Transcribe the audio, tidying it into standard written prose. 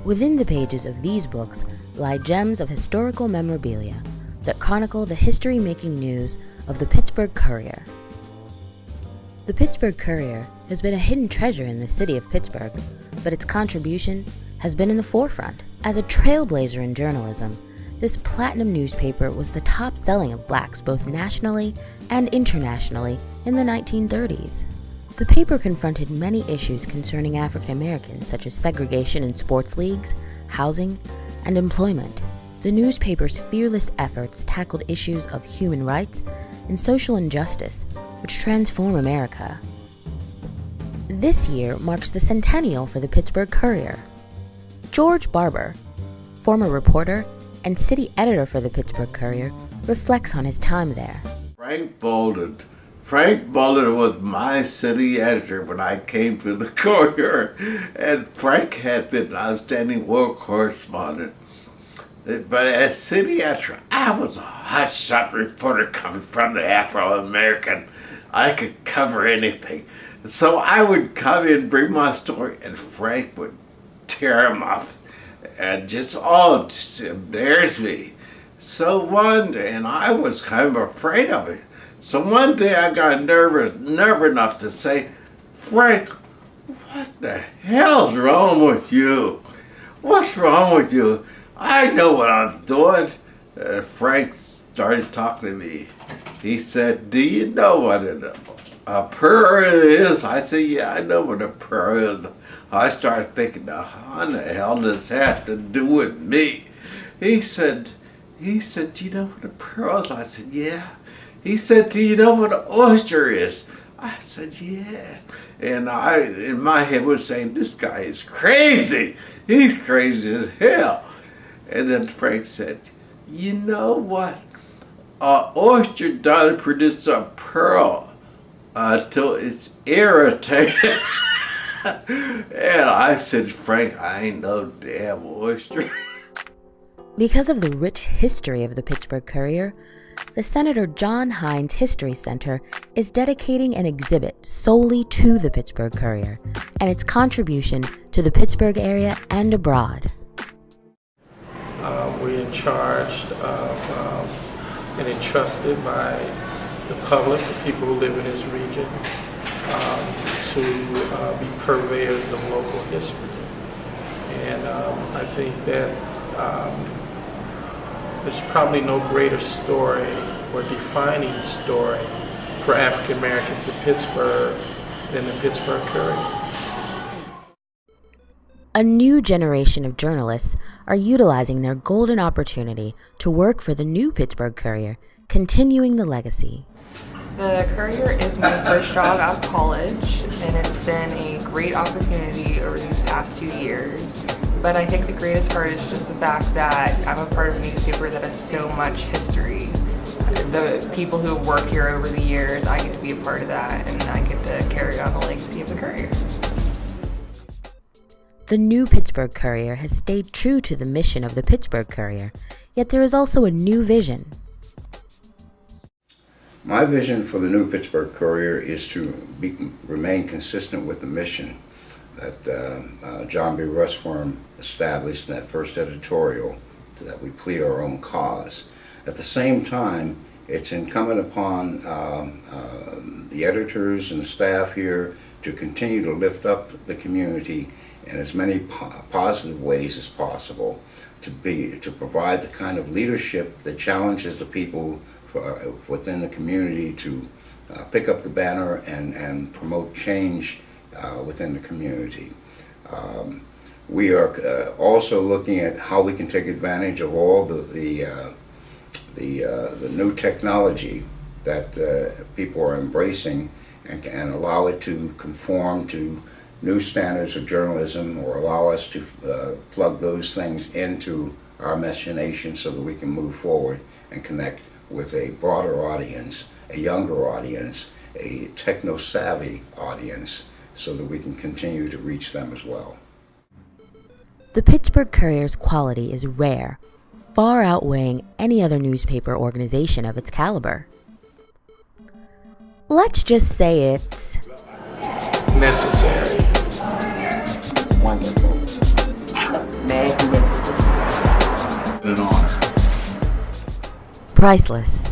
Within the pages of these books lie gems of historical memorabilia that chronicle the history-making news of the Pittsburgh Courier. The Pittsburgh Courier has been a hidden treasure in the city of Pittsburgh, but its contribution has been in the forefront. As a trailblazer in journalism, this platinum newspaper was the top selling of blacks both nationally and internationally in the 1930s. The paper confronted many issues concerning African Americans, such as segregation in sports leagues, housing, and employment. The newspaper's fearless efforts tackled issues of human rights and social injustice, which transform America. This year marks the centennial for the Pittsburgh Courier. George Barber, former reporter and city editor for the Pittsburgh Courier, reflects on his time there. Frank Bolden was my city editor when I came to the Courier, and Frank had been an outstanding war correspondent. But as city editor, I was a hotshot reporter coming from the Afro-American. I could cover anything. So I would come in, bring my story, and Frank would tear him up and just embarrass me. So one day, and I was kind of afraid of it. So one day I got nerve enough to say, Frank, what the hell's wrong with you? What's wrong with you? I know what I'm doing. Frank started talking to me. He said, do you know what a prayer is? I said, yeah, I know what a prayer is. I started thinking, now, how in the hell does that have to do with me? He said, do you know what a prayer is? I said, yeah. He said, do you know what an oyster is? I said, yeah. And I, in my head, was saying, this guy is crazy. He's crazy as hell. And then Frank said, you know what? An oyster doesn't produce a pearl until it's irritated. And I said, Frank, I ain't no damn oyster. Because of the rich history of the Pittsburgh Courier, the Senator John Hines History Center is dedicating an exhibit solely to the Pittsburgh Courier and its contribution to the Pittsburgh area and abroad. We're charged of and entrusted by the public, the people who live in this region, to be purveyors of local history. And I think that there's probably no greater story or defining story for African Americans in Pittsburgh than the Pittsburgh Courier. A new generation of journalists are utilizing their golden opportunity to work for the new Pittsburgh Courier, continuing the legacy. The Courier is my first job out of college, and it's been a great opportunity over these past 2 years. But I think the greatest part is just the fact that I'm a part of a newspaper that has so much history. The people who have worked here over the years, I get to be a part of that, and I get to carry on the legacy of the Courier. The new Pittsburgh Courier has stayed true to the mission of the Pittsburgh Courier, yet there is also a new vision. My vision for the new Pittsburgh Courier is to remain consistent with the mission that John B. Russwurm established in that first editorial, that we plead our own cause. At the same time, it's incumbent upon the editors and the staff here to continue to lift up the community in as many positive ways as possible, to provide the kind of leadership that challenges the people within the community to pick up the banner and promote change within the community. We are also looking at how we can take advantage of all the new technology that people are embracing and allow it to conform to new standards of journalism, or allow us to plug those things into our machination so that we can move forward and connect with a broader audience, a younger audience, a techno-savvy audience, so that we can continue to reach them as well. The Pittsburgh Courier's quality is rare, far outweighing any other newspaper organization of its caliber. Let's just say it's necessary. Wonderful. magnificent. An honor. Priceless.